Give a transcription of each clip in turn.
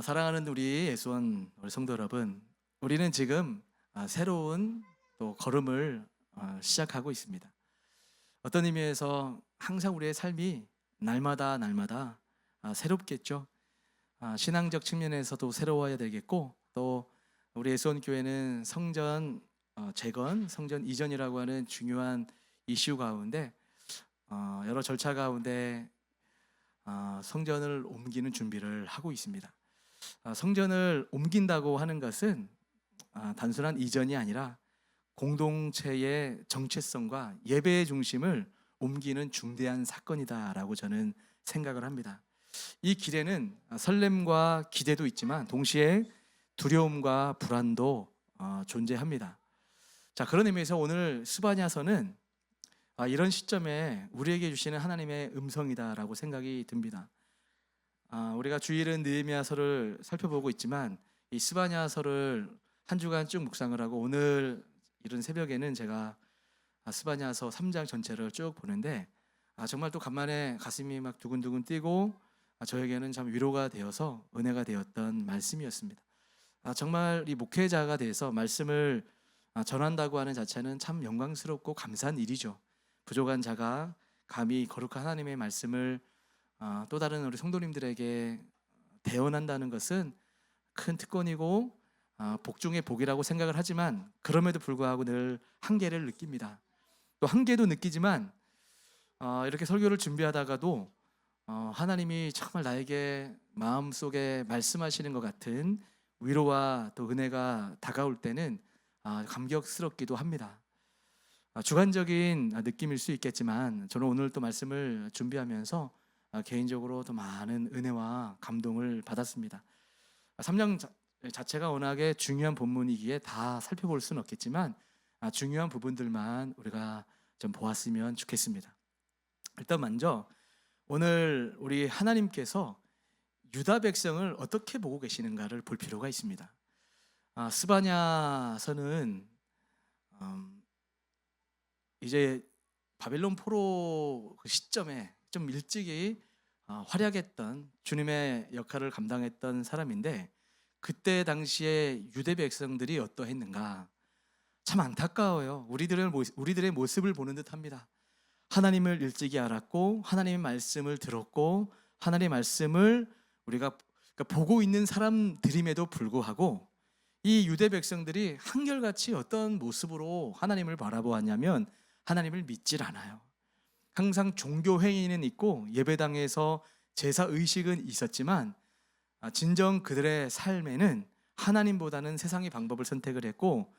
사랑하는 우리 예수원 우리 성도 여러분, 우리는 지금 새로운 또 걸음을 시작하고 있습니다. 어떤 의미에서 항상 우리의 삶이 날마다 새롭겠죠. 신앙적 측면에서도 새로워야 되겠고, 또 우리 예수원 교회는 성전 재건, 성전 이전이라고 하는 중요한 이슈 가운데 여러 절차 가운데 성전을 옮기는 준비를 하고 있습니다. 성전을 옮긴다고 하는 것은 단순한 이전이 아니라 공동체의 정체성과 예배의 중심을 옮기는 중대한 사건이다라고 저는 생각을 합니다. 이 길에는 설렘과 기대도 있지만 동시에 두려움과 불안도 존재합니다. 자, 그런 의미에서 오늘 스바냐서는 이런 시점에 우리에게 주시는 하나님의 음성이다라고 생각이 듭니다. 우리가 주일은 느헤미야서를 살펴보고 있지만 이 스바냐서를 한 주간 쭉 묵상을 하고 오늘 이른 새벽에는 제가 스바냐서 3장 전체를 쭉 보는데 정말 또 간만에 가슴이 막 두근두근 뛰고 저에게는 참 위로가 되어서 은혜가 되었던 말씀이었습니다. 정말 이 목회자가 돼서 말씀을 전한다고 하는 자체는 참 영광스럽고 감사한 일이죠. 부족한 자가 감히 거룩한 하나님의 말씀을 또 다른 우리 성도님들에게 대언한다는 것은 큰 특권이고 복 중의 복이라고 생각을 하지만 그럼에도 불구하고 늘 한계를 느낍니다. 또 한계도 느끼지만 이렇게 설교를 준비하다가도 하나님이 정말 나에게 마음속에 말씀하시는 것 같은 위로와 또 은혜가 다가올 때는 감격스럽기도 합니다. 주관적인 느낌일 수 있겠지만 저는 오늘 또 말씀을 준비하면서 개인적으로 더 많은 은혜와 감동을 받았습니다. 3장 자체가 워낙에 중요한 본문이기에 다 살펴볼 수는 없겠지만 중요한 부분들만 우리가 좀 보았으면 좋겠습니다. 일단 먼저 오늘 우리 하나님께서 유다 백성을 어떻게 보고 계시는가를 볼 필요가 있습니다. 스바냐서는 이제 바벨론 포로 그 시점에 좀 일찍이 활약했던 주님의 역할을 감당했던 사람인데 그때 당시에 유대 백성들이 어떠했는가 참 안타까워요. 우리들의 모습을 보는 듯합니다. 하나님을 일찍이 알았고 하나님의 말씀을 들었고 하나님의 말씀을 우리가 보고 있는 사람들임에도 불구하고 이 유대 백성들이 한결같이 어떤 모습으로 하나님을 바라보았냐면 하나님을 믿질 않아요. 항상 종교 행위는 있고 예배당에서 제사 의식은 있었지만 진정 그들의 삶에는 하나님보다는 세상의 방법을 선택을 했고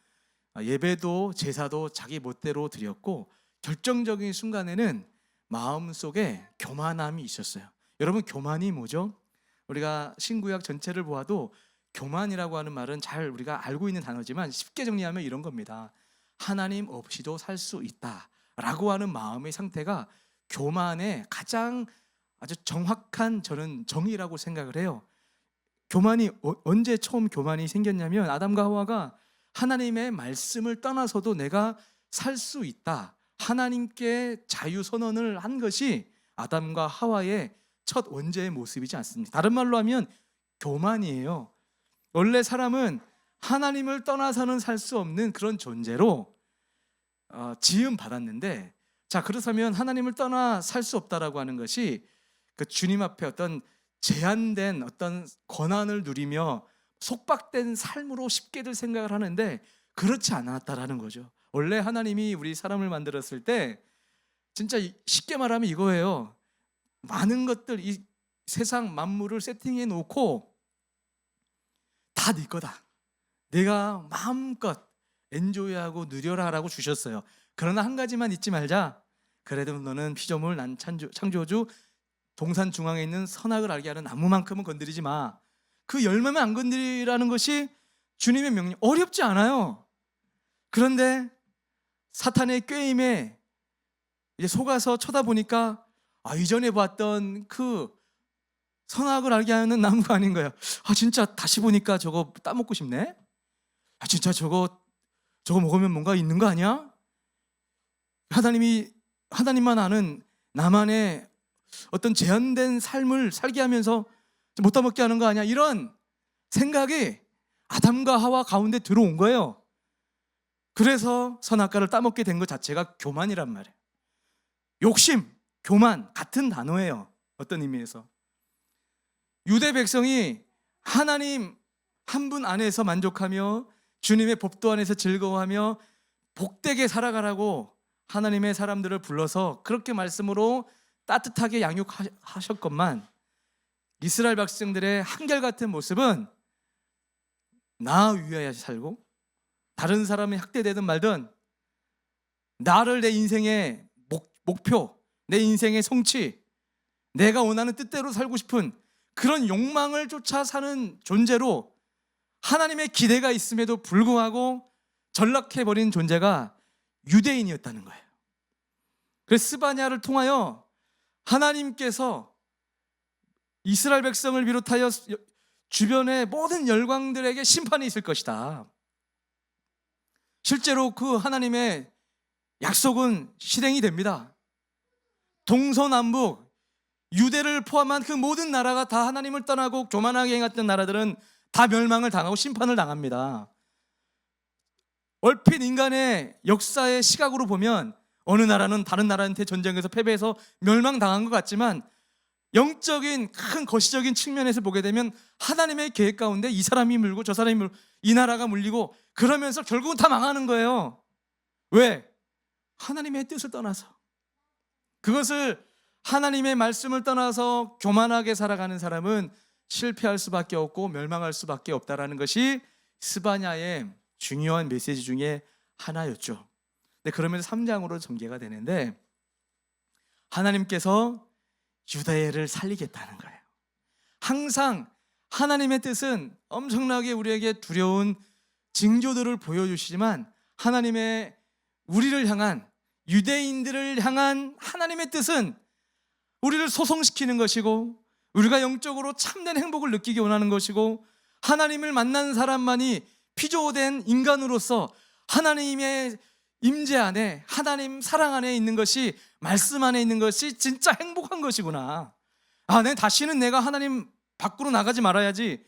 예배도 제사도 자기 멋대로 드렸고 결정적인 순간에는 마음속에 교만함이 있었어요. 여러분, 교만이 뭐죠? 우리가 신구약 전체를 보아도 교만이라고 하는 말은 잘 우리가 알고 있는 단어지만 쉽게 정리하면 이런 겁니다. 하나님 없이도 살 수 있다라고 하는 마음의 상태가 교만의 가장 아주 정확한 저는 정의라고 생각을 해요. 교만이 언제 처음 교만이 생겼냐면 아담과 하와가 하나님의 말씀을 떠나서도 내가 살 수 있다, 하나님께 자유 선언을 한 것이 아담과 하와의 첫 원죄의 모습이지 않습니까? 다른 말로 하면 교만이에요. 원래 사람은 하나님을 떠나서는 살 수 없는 그런 존재로 지음 받았는데, 자, 그렇다면 하나님을 떠나 살 수 없다라고 하는 것이 그 주님 앞에 어떤 제한된 어떤 권한을 누리며 속박된 삶으로 쉽게들 생각을 하는데 그렇지 않았다라는 거죠. 원래 하나님이 우리 사람을 만들었을 때 진짜 쉽게 말하면 이거예요. 많은 것들, 이 세상 만물을 세팅해 놓고 다 네 거다, 내가 마음껏 엔조이하고 누려라라고 주셨어요. 그러나 한 가지만 잊지 말자. 그래도 너는 피조물, 난 창조주, 동산 중앙에 있는 선악을 알게 하는 나무만큼은 건드리지 마. 그 열매만 안 건드리라는 것이 주님의 명령. 어렵지 않아요. 그런데 사탄의 꾀임에 이제 속아서 쳐다보니까 이전에 봤던 그 선악을 알게 하는 나무가 아닌 거예요. 진짜 다시 보니까 저거 따먹고 싶네. 진짜 저거 먹으면 뭔가 있는 거 아니야? 하나님만 아는 나만의 어떤 제한된 삶을 살게 하면서 못 따먹게 하는 거 아니야? 이런 생각이 아담과 하와 가운데 들어온 거예요. 그래서 선악과를 따먹게 된 것 자체가 교만이란 말이에요. 욕심, 교만 같은 단어예요. 어떤 의미에서 유대 백성이 하나님 한 분 안에서 만족하며 주님의 법도 안에서 즐거워하며 복되게 살아가라고 하나님의 사람들을 불러서 그렇게 말씀으로 따뜻하게 양육하셨건만, 이스라엘 백성들의 한결같은 모습은 나 위하여 살고 다른 사람이 학대되든 말든 나를 내 인생의 목표, 내 인생의 성취, 내가 원하는 뜻대로 살고 싶은 그런 욕망을 쫓아 사는 존재로 하나님의 기대가 있음에도 불구하고 전락해버린 존재가 유대인이었다는 거예요. 그래서 스바냐를 통하여 하나님께서 이스라엘 백성을 비롯하여 주변의 모든 열강들에게 심판이 있을 것이다. 실제로 그 하나님의 약속은 실행이 됩니다. 동서남북 유대를 포함한 그 모든 나라가 다 하나님을 떠나고 교만하게 행했던 나라들은 다 멸망을 당하고 심판을 당합니다. 얼핏 인간의 역사의 시각으로 보면 어느 나라는 다른 나라한테 전쟁에서 패배해서 멸망당한 것 같지만, 영적인 큰 거시적인 측면에서 보게 되면 하나님의 계획 가운데 이 사람이 물고 저 사람이 물고 이 나라가 물리고 그러면서 결국은 다 망하는 거예요. 왜? 하나님의 뜻을 떠나서, 그것을 하나님의 말씀을 떠나서 교만하게 살아가는 사람은 실패할 수밖에 없고 멸망할 수밖에 없다라는 것이 스바냐의 중요한 메시지 중에 하나였죠. 그러면서 3장으로 전개가 되는데, 하나님께서 유다를 살리겠다는 거예요. 항상 하나님의 뜻은 엄청나게 우리에게 두려운 징조들을 보여주시지만, 하나님의 우리를 향한, 유대인들을 향한 하나님의 뜻은 우리를 소성시키는 것이고, 우리가 영적으로 참된 행복을 느끼기 원하는 것이고, 하나님을 만난 사람만이 피조된 인간으로서 하나님의 임재 안에, 하나님 사랑 안에 있는 것이, 말씀 안에 있는 것이 진짜 행복한 것이구나. 다시는 내가 하나님 밖으로 나가지 말아야지.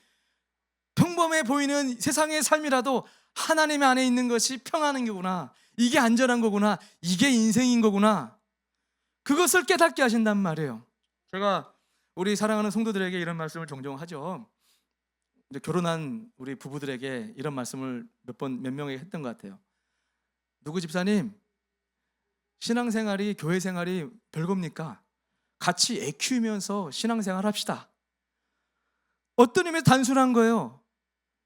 평범해 보이는 세상의 삶이라도 하나님 안에 있는 것이 평안한 거구나. 이게 안전한 거구나. 이게 인생인 거구나. 그것을 깨닫게 하신단 말이에요. 제가 우리 사랑하는 성도들에게 이런 말씀을 종종 하죠. 결혼한 우리 부부들에게 이런 말씀을 몇 명에게 했던 것 같아요. 누구 집사님, 신앙생활이, 교회생활이 별겁니까? 같이 애 키우면서 신앙생활 합시다. 어떤 의미에서 단순한 거예요.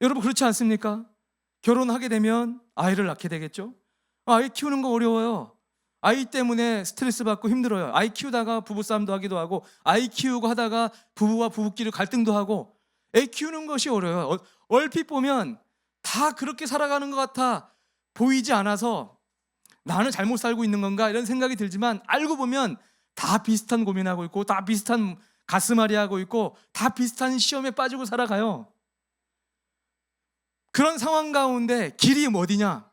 여러분 그렇지 않습니까? 결혼하게 되면 아이를 낳게 되겠죠? 아이 키우는 거 어려워요. 아이 때문에 스트레스 받고 힘들어요. 아이 키우다가 부부싸움도 하기도 하고, 아이 키우고 하다가 부부와 부부끼리 갈등도 하고, 애 키우는 것이 어려워요. 얼핏 보면 다 그렇게 살아가는 것 같아 보이지 않아서 나는 잘못 살고 있는 건가 이런 생각이 들지만, 알고 보면 다 비슷한 고민하고 있고, 다 비슷한 가슴앓이 하고 있고, 다 비슷한 시험에 빠지고 살아가요. 그런 상황 가운데 길이 어디냐?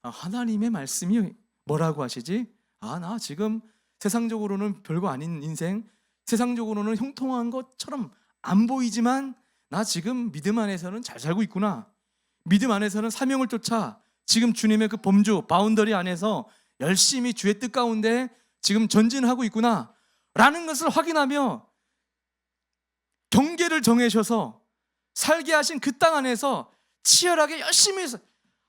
하나님의 말씀이 뭐라고 하시지? 나 지금 세상적으로는 별거 아닌 인생, 세상적으로는 형통한 것처럼 안 보이지만 나 지금 믿음 안에서는 잘 살고 있구나. 믿음 안에서는 사명을 쫓아 지금 주님의 그 범주, 바운더리 안에서 열심히 주의 뜻 가운데 지금 전진하고 있구나 라는 것을 확인하며, 경계를 정해셔서 살게 하신 그 땅 안에서 치열하게 열심히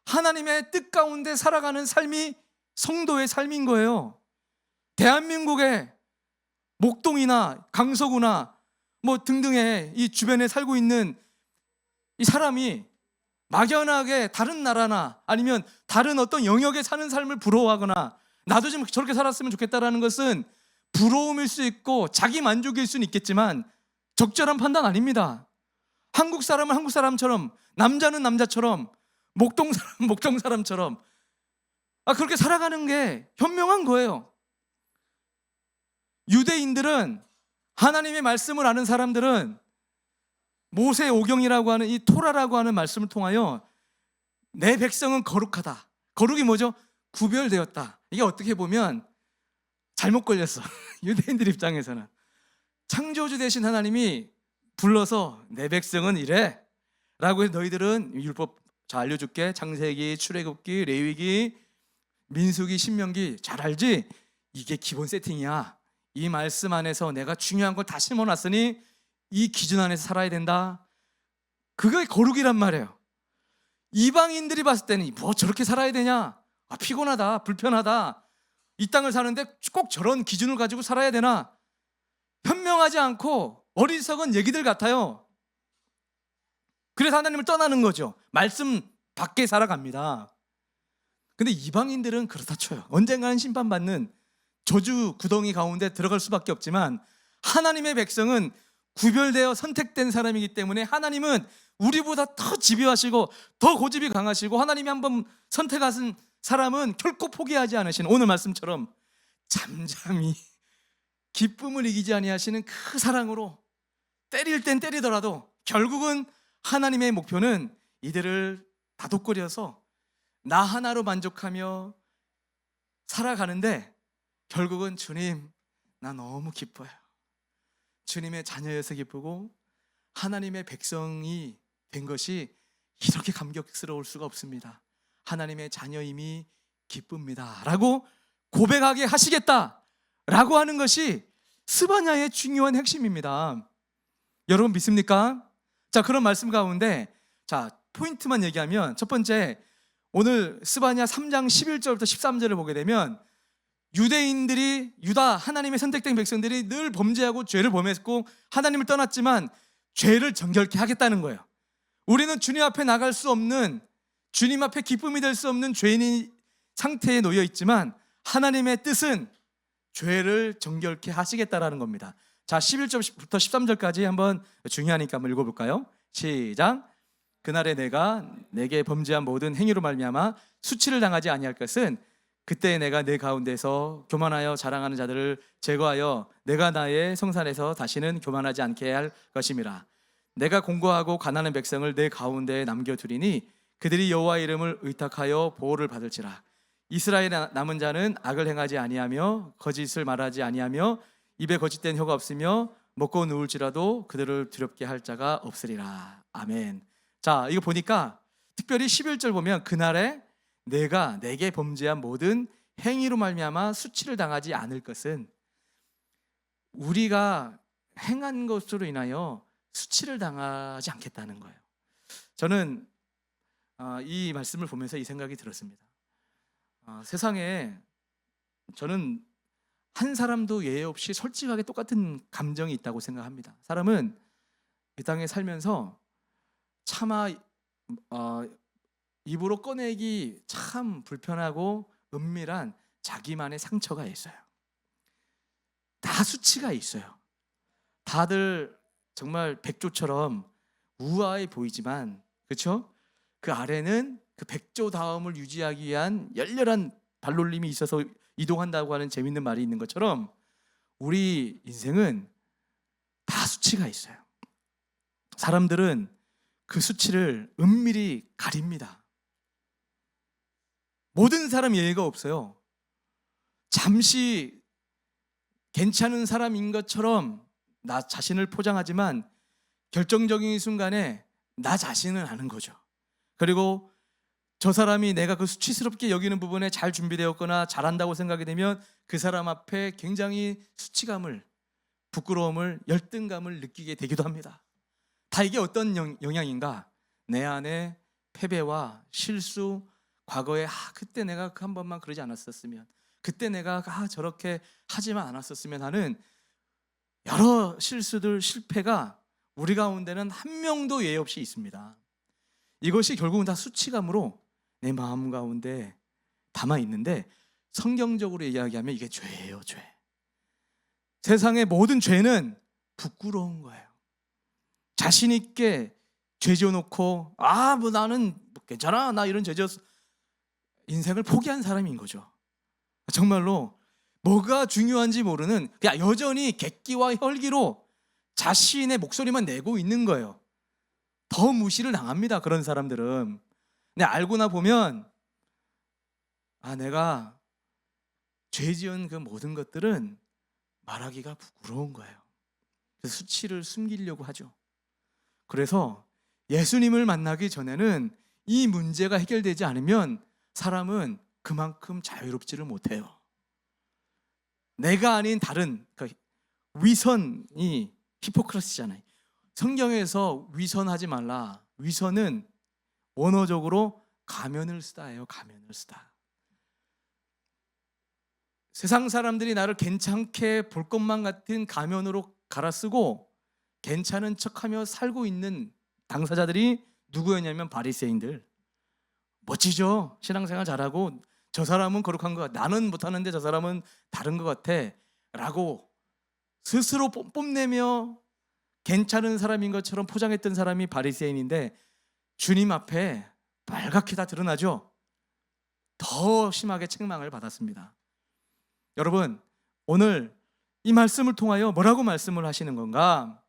하나님의 뜻 가운데 살아가는 삶이 성도의 삶인 거예요. 대한민국의 목동이나 강서구나 뭐 등등의 이 주변에 살고 있는 이 사람이 막연하게 다른 나라나 아니면 다른 어떤 영역에 사는 삶을 부러워하거나 나도 좀 저렇게 살았으면 좋겠다라는 것은 부러움일 수 있고 자기 만족일 수는 있겠지만 적절한 판단 아닙니다. 한국 사람은 한국 사람처럼, 남자는 남자처럼, 목동 사람 목동 사람처럼 그렇게 살아가는 게 현명한 거예요. 유대인들은, 하나님의 말씀을 아는 사람들은 모세 오경이라고 하는 이 토라라고 하는 말씀을 통하여 내 백성은 거룩하다. 거룩이 뭐죠? 구별되었다. 이게 어떻게 보면 잘못 걸렸어. 유대인들 입장에서는 창조주 되신 하나님이 불러서 내 백성은 이래 라고 해서 너희들은 율법 잘 알려줄게. 창세기, 출애굽기, 레위기, 민수기, 신명기 잘 알지? 이게 기본 세팅이야. 이 말씀 안에서 내가 중요한 걸 다 심어놨으니 이 기준 안에서 살아야 된다. 그게 거룩이란 말이에요. 이방인들이 봤을 때는 뭐 저렇게 살아야 되냐? 아, 피곤하다, 불편하다. 이 땅을 사는데 꼭 저런 기준을 가지고 살아야 되나? 현명하지 않고 어리석은 얘기들 같아요. 그래서 하나님을 떠나는 거죠. 말씀 밖에 살아갑니다. 근데 이방인들은 그렇다 쳐요. 언젠가는 심판받는 저주 구덩이 가운데 들어갈 수밖에 없지만 하나님의 백성은 구별되어 선택된 사람이기 때문에 하나님은 우리보다 더 집요하시고 더 고집이 강하시고 하나님이 한번 선택하신 사람은 결코 포기하지 않으신 오늘 말씀처럼 잠잠히 기쁨을 이기지 아니하시는 그 사랑으로 때릴 땐 때리더라도 결국은 하나님의 목표는 이들을 다독거려서 나 하나로 만족하며 살아가는데 결국은 주님 나 너무 기뻐요. 주님의 자녀여서 기쁘고 하나님의 백성이 된 것이 이렇게 감격스러울 수가 없습니다. 하나님의 자녀임이 기쁩니다 라고 고백하게 하시겠다라고 하는 것이 스바냐의 중요한 핵심입니다. 여러분 믿습니까? 자, 그런 말씀 가운데 자 포인트만 얘기하면 첫 번째, 오늘 스바냐 3장 11절부터 13절을 보게 되면 유대인들이 유다 하나님의 선택된 백성들이 늘 범죄하고 죄를 범했고 하나님을 떠났지만 죄를 정결케 하겠다는 거예요. 우리는 주님 앞에 나갈 수 없는, 주님 앞에 기쁨이 될 수 없는 죄인의 상태에 놓여 있지만 하나님의 뜻은 죄를 정결케 하시겠다라는 겁니다. 자, 11절부터 13절까지 한번 중요하니까 한번 읽어볼까요? 시작. 그날에 내가 내게 범죄한 모든 행위로 말미암아 수치를 당하지 아니할 것은 그때 내가 내 가운데서 교만하여 자랑하는 자들을 제거하여 내가 나의 성산에서 다시는 교만하지 않게 할 것임이라. 내가 공고하고 가난한 백성을 내 가운데에 남겨두리니 그들이 여호와의 이름을 의탁하여 보호를 받을지라. 이스라엘의 남은 자는 악을 행하지 아니하며 거짓을 말하지 아니하며 입에 거짓된 혀가 없으며 먹고 누울지라도 그들을 두렵게 할 자가 없으리라. 아멘. 자, 이거 보니까 특별히 11절 보면 그날에 내가 내게 범죄한 모든 행위로 말미암아 수치를 당하지 않을 것은 우리가 행한 것으로 인하여 수치를 당하지 않겠다는 거예요. 저는 이 말씀을 보면서 이 생각이 들었습니다. 세상에 저는 한 사람도 예외 없이 솔직하게 똑같은 감정이 있다고 생각합니다. 사람은 이 땅에 살면서 차마 입으로 꺼내기 참 불편하고 은밀한 자기만의 상처가 있어요. 다 수치가 있어요. 다들 정말 백조처럼 우아해 보이지만, 그렇죠? 그 아래는 그 백조다움을 유지하기 위한 열렬한 발놀림이 있어서 이동한다고 하는 재밌는 말이 있는 것처럼 우리 인생은 다 수치가 있어요. 사람들은 그 수치를 은밀히 가립니다. 모든 사람 예외가 없어요. 잠시 괜찮은 사람인 것처럼 나 자신을 포장하지만 결정적인 순간에 나 자신은 아는 거죠. 그리고 저 사람이 내가 그 수치스럽게 여기는 부분에 잘 준비되었거나 잘한다고 생각이 되면 그 사람 앞에 굉장히 수치감을, 부끄러움을, 열등감을 느끼게 되기도 합니다. 다 이게 어떤 영향인가? 내 안에 패배와 실수, 과거에 그때 내가 한 번만 그러지 않았었으면, 그때 내가 저렇게 하지만 않았었으면 하는 여러 실수들, 실패가 우리 가운데는 한 명도 예외 없이 있습니다. 이것이 결국은 다 수치감으로 내 마음 가운데 담아 있는데 성경적으로 이야기하면 이게 죄예요, 죄. 세상의 모든 죄는 부끄러운 거예요. 자신 있게 죄 지어놓고 뭐 나는 괜찮아, 나 이런 죄 지었어, 인생을 포기한 사람인 거죠. 정말로 뭐가 중요한지 모르는, 그냥 여전히 객기와 혈기로 자신의 목소리만 내고 있는 거예요. 더 무시를 당합니다, 그런 사람들은. 근데 알고나 보면 내가 죄 지은 그 모든 것들은 말하기가 부끄러운 거예요. 그래서 수치를 숨기려고 하죠. 그래서 예수님을 만나기 전에는 이 문제가 해결되지 않으면 사람은 그만큼 자유롭지를 못해요. 내가 아닌 다른, 그러니까 위선이 히포크라시잖아요. 성경에서 위선하지 말라. 위선은 원어적으로 가면을 쓰다예요. 가면을 쓰다. 세상 사람들이 나를 괜찮게 볼 것만 같은 가면으로 갈아쓰고 괜찮은 척하며 살고 있는 당사자들이 누구였냐면 바리새인들. 멋지죠? 신앙생활 잘하고 저 사람은 거룩한 것 같아. 나는 못하는데 저 사람은 다른 것 같아 라고 스스로 뽐내며 괜찮은 사람인 것처럼 포장했던 사람이 바리새인인데 주님 앞에 빨갛게 다 드러나죠. 더 심하게 책망을 받았습니다. 여러분, 오늘 이 말씀을 통하여 뭐라고 말씀을 하시는 건가?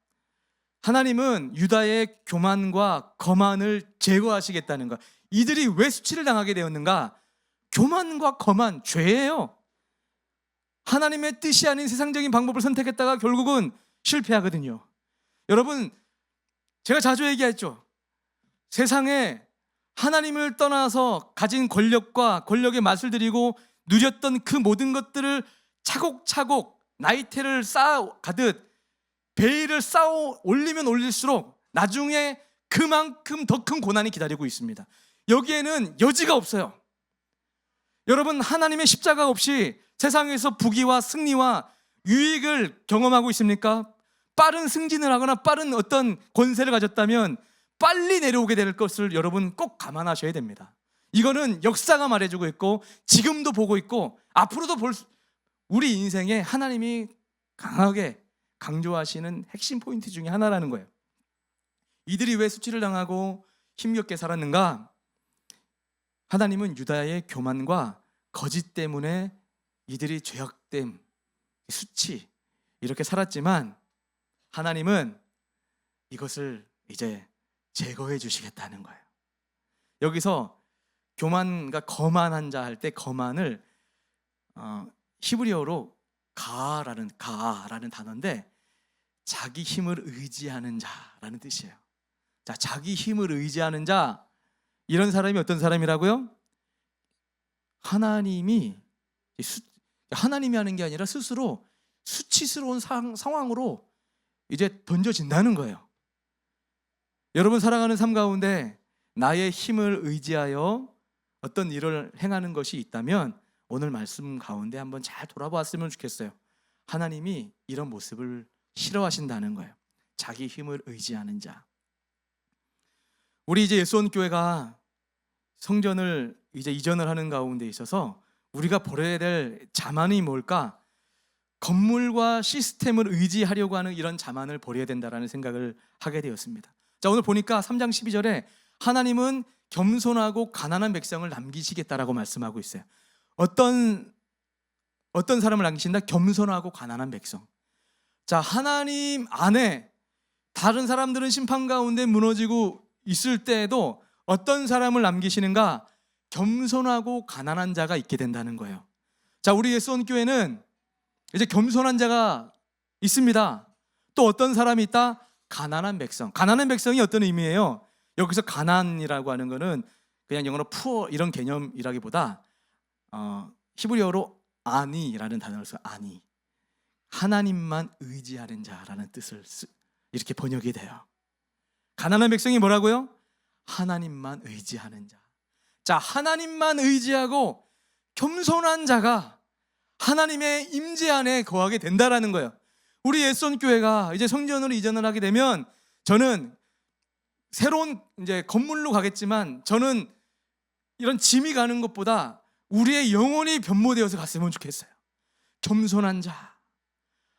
하나님은 유다의 교만과 거만을 제거하시겠다는 것. 이들이 왜 수치를 당하게 되었는가? 교만과 거만, 죄예요. 하나님의 뜻이 아닌 세상적인 방법을 선택했다가 결국은 실패하거든요. 여러분, 제가 자주 얘기했죠. 세상에 하나님을 떠나서 가진 권력과 권력의 맛을 들이고 누렸던 그 모든 것들을 차곡차곡 나이테를 쌓아가듯 베일을 쌓아 올리면 올릴수록 나중에 그만큼 더 큰 고난이 기다리고 있습니다. 여기에는 여지가 없어요. 여러분, 하나님의 십자가 없이 세상에서 부귀와 승리와 유익을 경험하고 있습니까? 빠른 승진을 하거나 빠른 어떤 권세를 가졌다면 빨리 내려오게 될 것을 여러분 꼭 감안하셔야 됩니다. 이거는 역사가 말해주고 있고 지금도 보고 있고 앞으로도 우리 인생에 하나님이 강하게 강조하시는 핵심 포인트 중에 하나라는 거예요. 이들이 왜 수치를 당하고 힘겹게 살았는가? 하나님은 유다의 교만과 거짓 때문에 이들이 죄악됨, 수치 이렇게 살았지만 하나님은 이것을 이제 제거해 주시겠다는 거예요. 여기서 교만과 거만한 자 할 때 거만을 히브리어로 가라는 단어인데 자기 힘을 의지하는 자라는 뜻이에요. 자, 자기 힘을 의지하는 자, 이런 사람이 어떤 사람이라고요? 하나님이 하는 게 아니라 스스로 수치스러운 상황으로 이제 던져진다는 거예요. 여러분, 살아가는 삶 가운데 나의 힘을 의지하여 어떤 일을 행하는 것이 있다면 오늘 말씀 가운데 한번 잘 돌아봤으면 좋겠어요. 하나님이 이런 모습을 싫어하신다는 거예요. 자기 힘을 의지하는 자. 우리 이제 예수원교회가 성전을 이제 이전을 하는 가운데 있어서 우리가 버려야 될 자만이 뭘까? 건물과 시스템을 의지하려고 하는 이런 자만을 버려야 된다라는 생각을 하게 되었습니다. 자, 오늘 보니까 3장 12절에 하나님은 겸손하고 가난한 백성을 남기시겠다라고 말씀하고 있어요. 어떤 사람을 남기신다? 겸손하고 가난한 백성. 자, 하나님 안에 다른 사람들은 심판 가운데 무너지고 있을 때에도 어떤 사람을 남기시는가? 겸손하고 가난한 자가 있게 된다는 거예요. 자, 우리 예수원교회는 이제 겸손한 자가 있습니다. 또 어떤 사람이 있다? 가난한 백성. 가난한 백성이 어떤 의미예요? 여기서 가난이라고 하는 거는 그냥 영어로 poor 이런 개념이라기보다 히브리어로 아니라는 단어를 써요. 아니. 하나님만 의지하는 자라는 뜻을 이렇게 번역이 돼요. 가난한 백성이 뭐라고요? 하나님만 의지하는 자. 자, 하나님만 의지하고 겸손한 자가 하나님의 임재 안에 거하게 된다라는 거예요. 우리 예수원교회가 이제 성전으로 이전을 하게 되면 저는 새로운 이제 건물로 가겠지만 저는 이런 짐이 가는 것보다 우리의 영혼이 변모되어서 갔으면 좋겠어요. 겸손한 자,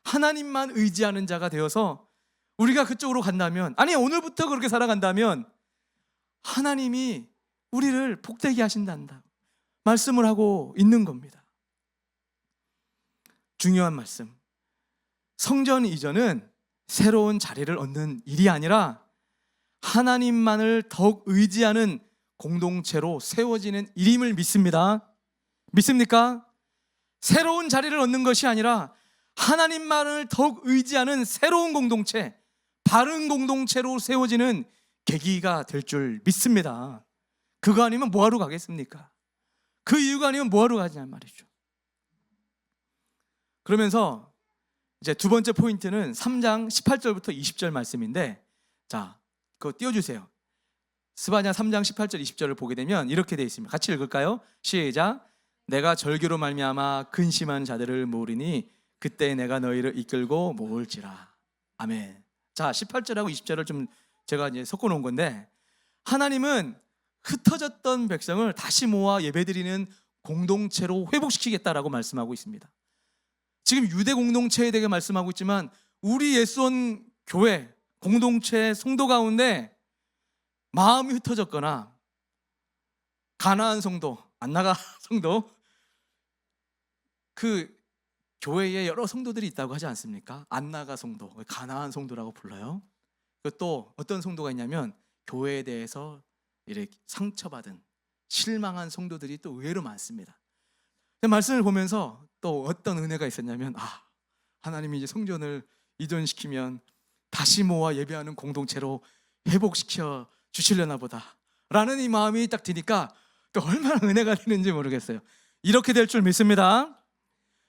하나님만 의지하는 자가 되어서 우리가 그쪽으로 간다면, 아니 오늘부터 그렇게 살아간다면 하나님이 우리를 복되게 하신단다 말씀을 하고 있는 겁니다. 중요한 말씀. 성전 이전은 새로운 자리를 얻는 일이 아니라 하나님만을 더욱 의지하는 공동체로 세워지는 일임을 믿습니다. 믿습니까? 새로운 자리를 얻는 것이 아니라 하나님만을 더욱 의지하는 새로운 공동체, 바른 공동체로 세워지는 계기가 될 줄 믿습니다. 그거 아니면 뭐하러 가겠습니까? 그 이유가 아니면 뭐하러 가냐는 말이죠. 그러면서 이제 두 번째 포인트는 3장 18절부터 20절 말씀인데, 자, 그거 띄워주세요. 스바냐 3장 18절 20절을 보게 되면 이렇게 되어 있습니다. 같이 읽을까요? 시작. 내가 절규로 말미암아 근심한 자들을 모으리니 그때 내가 너희를 이끌고 모을지라. 아멘. 자, 18절하고 20절을 좀 제가 이제 섞어 놓은 건데, 하나님은 흩어졌던 백성을 다시 모아 예배드리는 공동체로 회복시키겠다라고 말씀하고 있습니다. 지금 유대 공동체에 대해 말씀하고 있지만 우리 예수원 교회 공동체 성도 가운데 마음이 흩어졌거나 가나안 성도, 안나가 성도, 그 교회에 여러 성도들이 있다고 하지 않습니까? 안나가 성도, 가나안 성도라고 불러요. 또 어떤 성도가 있냐면 교회에 대해서 이렇게 상처받은 실망한 성도들이 또 의외로 많습니다. 말씀을 보면서 또 어떤 은혜가 있었냐면, 하나님이 이제 성전을 이전시키면 다시 모아 예배하는 공동체로 회복시켜 주시려나 보다 라는 이 마음이 딱 드니까 또 얼마나 은혜가 되는지 모르겠어요. 이렇게 될 줄 믿습니다.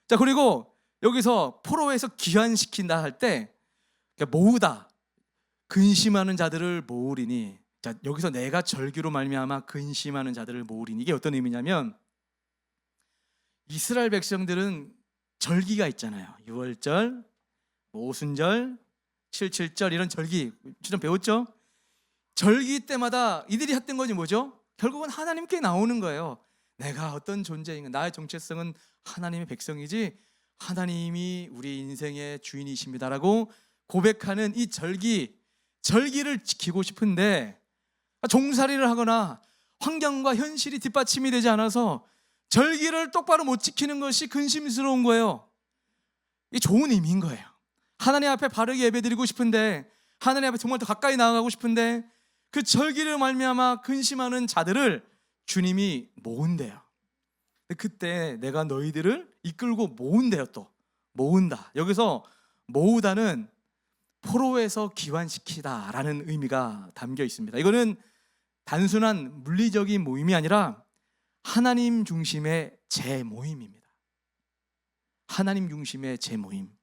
자, 그리고 여기서 포로에서 귀환시킨다 할 때 모으다, 근심하는 자들을 모으리니, 자, 여기서 내가 절규로 말미암아 근심하는 자들을 모으리니, 이게 어떤 의미냐면 이스라엘 백성들은 절기가 있잖아요. 6월절, 오순절, 77절 이런 절기 좀 배웠죠? 절기 때마다 이들이 했던 것이 뭐죠? 결국은 하나님께 나오는 거예요. 내가 어떤 존재인가, 나의 정체성은 하나님의 백성이지 하나님이 우리 인생의 주인이십니다라고 고백하는 이 절기를 지키고 싶은데, 종살이를 하거나 환경과 현실이 뒷받침이 되지 않아서 절기를 똑바로 못 지키는 것이 근심스러운 거예요. 이게 좋은 의미인 거예요. 하나님 앞에 바르게 예배드리고 싶은데, 하나님 앞에 정말 더 가까이 나아가고 싶은데, 그 절기를 말미암아 근심하는 자들을 주님이 모은대요. 그때 내가 너희들을 이끌고 모은대요. 또 모은다, 여기서 모으다는 포로에서 귀환시키다 라는 의미가 담겨 있습니다. 이거는 단순한 물리적인 모임이 아니라 하나님 중심의 재모임입니다. 하나님 중심의 재모임.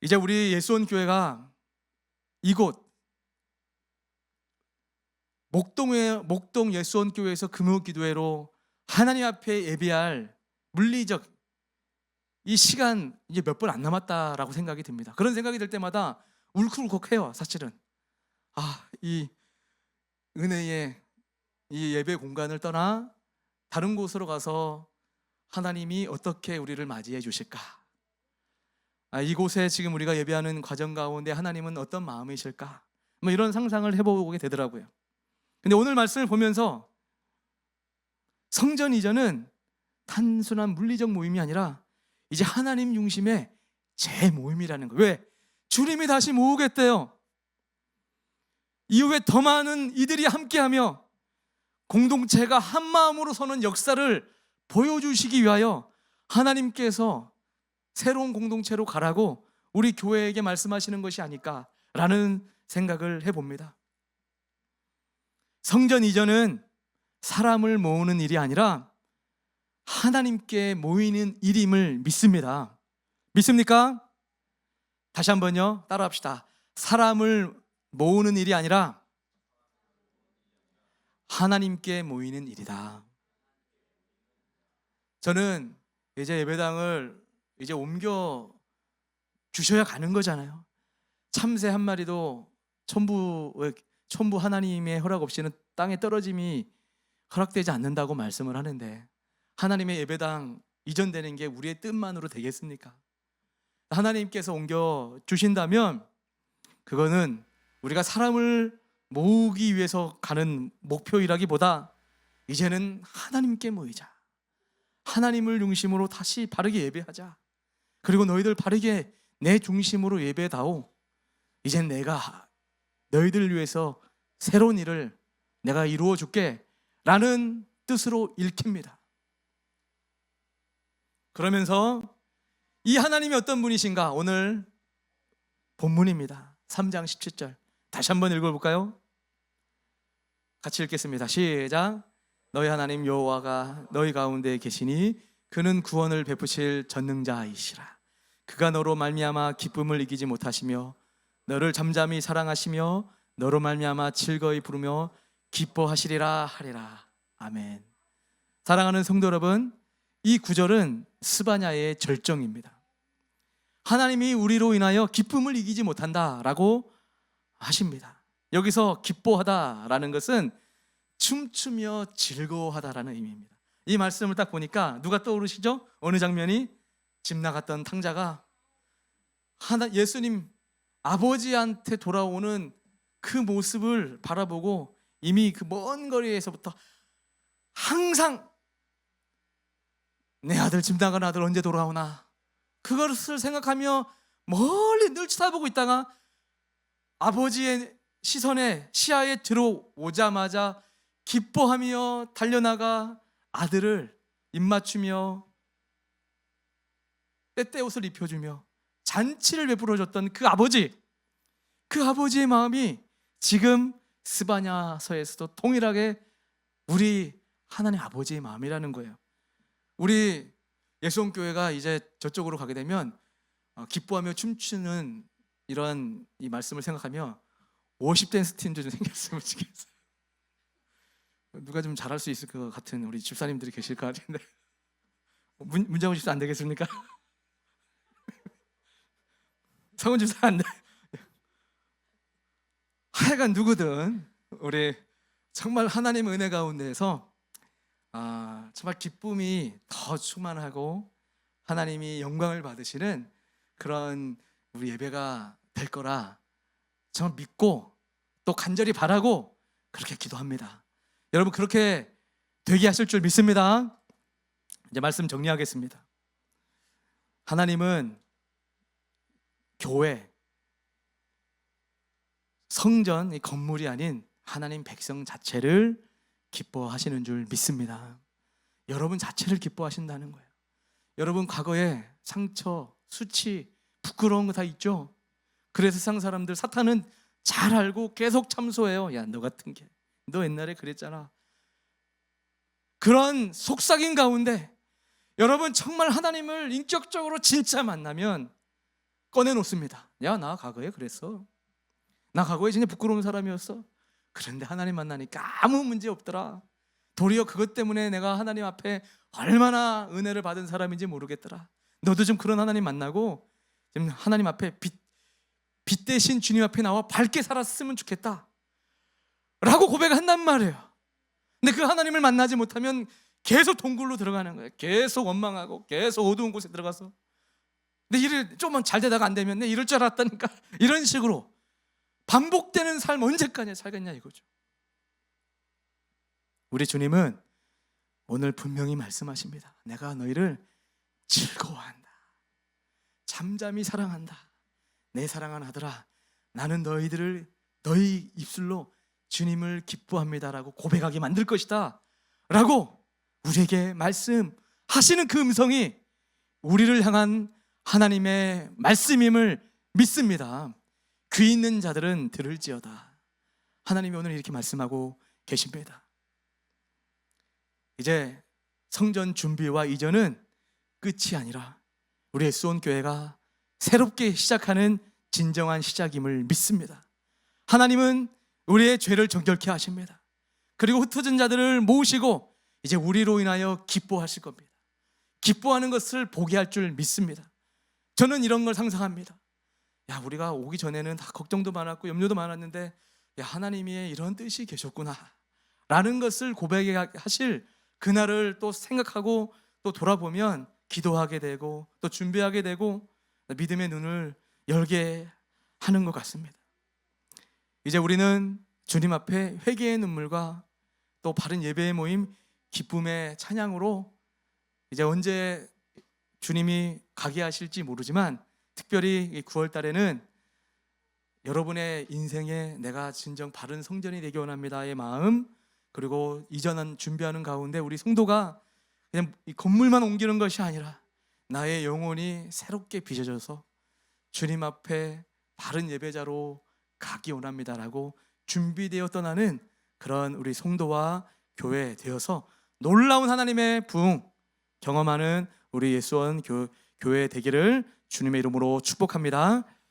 이제 우리 예수원 교회가 이곳 목동 예수원 교회에서 금요기도회로 하나님 앞에 예배할 물리적 이 시간 이제 몇 분 안 남았다라고 생각이 듭니다. 그런 생각이 들 때마다 울컥울컥해요. 사실은 이 은혜의 이 예배 공간을 떠나 다른 곳으로 가서 하나님이 어떻게 우리를 맞이해 주실까? 이곳에 지금 우리가 예배하는 과정 가운데 하나님은 어떤 마음이실까? 뭐 이런 상상을 해보게 되더라고요. 근데 오늘 말씀을 보면서 성전 이전은 단순한 물리적 모임이 아니라 이제 하나님 중심의 재모임이라는 거예요. 왜? 주님이 다시 모으겠대요. 이후에 더 많은 이들이 함께하며 공동체가 한 마음으로 서는 역사를 보여주시기 위하여 하나님께서 새로운 공동체로 가라고 우리 교회에게 말씀하시는 것이 아닐까라는 생각을 해봅니다. 성전 이전은 사람을 모으는 일이 아니라 하나님께 모이는 일임을 믿습니다. 믿습니까? 다시 한번요, 따라합시다. 사람을 모으는 일이 아니라 하나님께 모이는 일이다. 저는 이제 예배당을 이제 옮겨 주셔야 가는 거잖아요. 참새 한 마리도 천부 하나님의 허락 없이는 땅에 떨어짐이 허락되지 않는다고 말씀을 하는데, 하나님의 예배당 이전되는 게 우리의 뜻만으로 되겠습니까? 하나님께서 옮겨 주신다면 그거는 우리가 사람을 모으기 위해서 가는 목표이라기보다 이제는 하나님께 모이자, 하나님을 중심으로 다시 바르게 예배하자, 그리고 너희들 바르게 내 중심으로 예배다오, 이젠 내가 너희들 위해서 새로운 일을 내가 이루어 줄게 라는 뜻으로 읽힙니다. 그러면서 이 하나님이 어떤 분이신가, 오늘 본문입니다. 3장 17절. 다시 한번 읽어볼까요? 같이 읽겠습니다. 시작. 너희 하나님 여호와가 너희 가운데 계시니 그는 구원을 베푸실 전능자이시라. 그가 너로 말미암아 기쁨을 이기지 못하시며 너를 잠잠히 사랑하시며 너로 말미암아 즐거이 부르며 기뻐하시리라 하리라. 아멘. 사랑하는 성도 여러분, 이 구절은 스바냐의 절정입니다. 하나님이 우리로 인하여 기쁨을 이기지 못한다라고 하십니다. 여기서 기뻐하다라는 것은 춤추며 즐거워하다라는 의미입니다. 이 말씀을 딱 보니까 누가 떠오르시죠? 어느 장면이? 집 나갔던 탕자가 예수님 아버지한테 돌아오는 그 모습을 바라보고 이미 그 먼 거리에서부터 항상 내 아들, 집 나간 아들 언제 돌아오나, 그것을 생각하며 멀리 늘 쳐다보고 있다가 아버지의 시야에 들어오자마자 기뻐하며 달려나가 아들을 입맞추며 때때 옷을 입혀주며 잔치를 베풀어줬던 그 아버지의 마음이 지금 스바냐서에서도 동일하게 우리 하나님 아버지의 마음이라는 거예요. 우리 예수원교회가 이제 저쪽으로 가게 되면 기뻐하며 춤추는 이런 이 말씀을 생각하며 50댄스 팀도 좀 생겼으면 좋겠어요. 누가 좀 잘할 수 있을 것 같은 우리 집사님들이 계실 것 같은데 문장훈 집사 안 되겠습니까? 성훈 집사 안 돼. 하여간 누구든 우리 정말 하나님의 은혜 가운데에서 정말 기쁨이 더 충만하고 하나님이 영광을 받으시는 그런 우리 예배가 될 거라 정말 믿고 또 간절히 바라고 그렇게 기도합니다. 여러분 그렇게 되게 하실 줄 믿습니다. 이제 말씀 정리하겠습니다. 하나님은 교회, 성전, 이 건물이 아닌 하나님 백성 자체를 기뻐하시는 줄 믿습니다. 여러분 자체를 기뻐하신다는 거예요. 여러분 과거에 상처, 수치, 부끄러운 거 다 있죠? 그래서 세상 사람들, 사탄은 잘 알고 계속 참소해요. 야, 너 같은 게, 너 옛날에 그랬잖아. 그런 속삭임 가운데 여러분 정말 하나님을 인격적으로 진짜 만나면 꺼내놓습니다. 야, 나 과거에 그랬어. 나 과거에 진짜 부끄러운 사람이었어. 그런데 하나님 만나니까 아무 문제 없더라. 도리어 그것 때문에 내가 하나님 앞에 얼마나 은혜를 받은 사람인지 모르겠더라. 너도 좀 그런 하나님 만나고 좀 하나님 앞에 빛 대신 주님 앞에 나와 밝게 살았으면 좋겠다 라고 고백한단 말이에요. 근데 그 하나님을 만나지 못하면 계속 동굴로 들어가는 거예요. 계속 원망하고 계속 어두운 곳에 들어가서 내 일을 좀만 잘 되다가 안 되면 내 이럴 줄 알았다니까, 이런 식으로 반복되는 삶 언제까지 살겠냐 이거죠. 우리 주님은 오늘 분명히 말씀하십니다. 내가 너희를 즐거워한다, 잠잠히 사랑한다. 내 사랑하는 아들아, 나는 너희 입술로 주님을 기뻐합니다라고 고백하게 만들 것이다 라고 우리에게 말씀하시는 그 음성이 우리를 향한 하나님의 말씀임을 믿습니다. 귀 있는 자들은 들을지어다. 하나님이 오늘 이렇게 말씀하고 계십니다. 이제 성전 준비와 이전은 끝이 아니라 우리 예수원교회가 새롭게 시작하는 진정한 시작임을 믿습니다. 하나님은 우리의 죄를 정결케 하십니다. 그리고 흩어진 자들을 모으시고 이제 우리로 인하여 기뻐하실 겁니다. 기뻐하는 것을 보게 할 줄 믿습니다. 저는 이런 걸 상상합니다. 야, 우리가 오기 전에는 다 걱정도 많았고 염려도 많았는데 야, 하나님이 이런 뜻이 계셨구나 라는 것을 고백하실 그날을 또 생각하고 또 돌아보면 기도하게 되고 또 준비하게 되고 믿음의 눈을 열게 하는 것 같습니다. 이제 우리는 주님 앞에 회개의 눈물과 또 바른 예배의 모임, 기쁨의 찬양으로 이제 언제 주님이 가게 하실지 모르지만 특별히 9월 달에는 여러분의 인생에 내가 진정 바른 성전이 되기 원합니다의 마음, 그리고 이전한 준비하는 가운데 우리 성도가 그냥 이 건물만 옮기는 것이 아니라 나의 영혼이 새롭게 빚어져서 주님 앞에 바른 예배자로 가기 원합니다라고 준비되어 떠나는 그런 우리 성도와 교회 되어서 놀라운 하나님의 부흥 경험하는 우리 예수원 교회 되기를 주님의 이름으로 축복합니다.